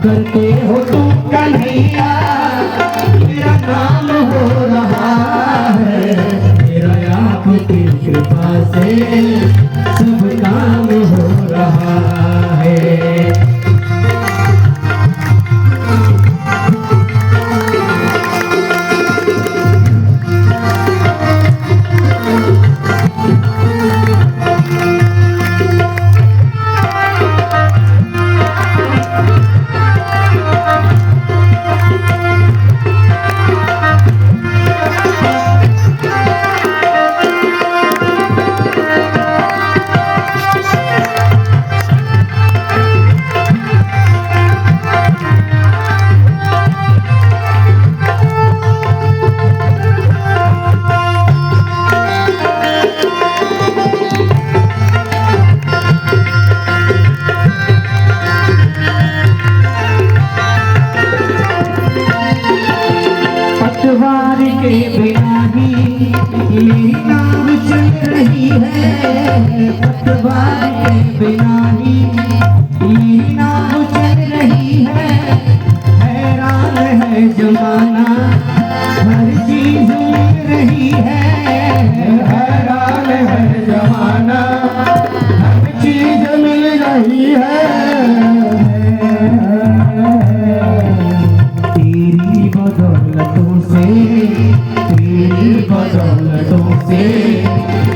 करते हो तुम कन्हैया, मेरा नाम हो रहा है। मेरा आपकी कृपा से सब काम हो रहा है। पतवार के बिना ही मेरी नाव चल रही है। पतवार के बिना ही मेरी नाव चल रही है। हैरान है जमाना, हर चीज मिल रही है। हैरान है जमाना, हर चीज मिल रही है। तेरी बदौलतों से, तेरी बदौलतों से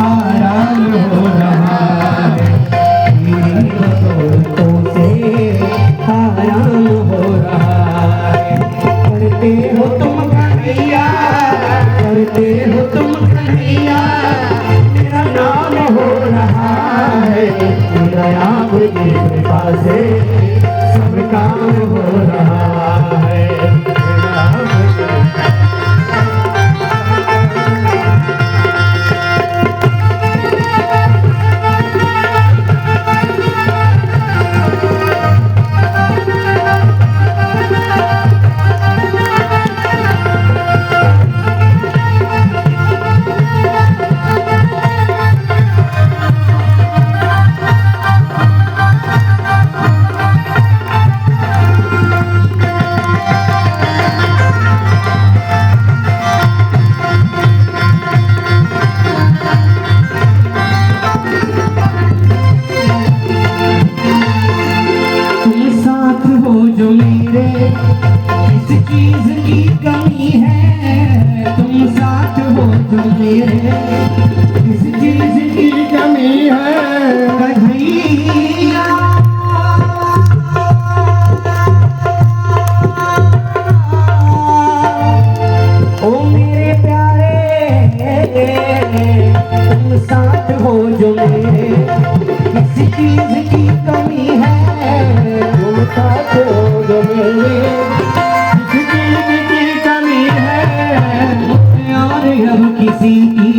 आराम हो रहा है। तेरी बदौलतों से आराम हो रहा है। करते हो तुम कन्हैया, करते हो तुम कन्हैया, मेरा नाम हो रहा है। मेरा आपकी कृपा से सब काम हो रहा है। किस चीज की कमी है, तुम साथ हो जो मेरे, किस चीज की कमी है। कन्हैया ओ मेरे प्यारे, तुम साथ हो जो मेरे, किस चीज की कमी है। तुम साथ हो जो मेरे, किसी की कमी है, और अब किसी की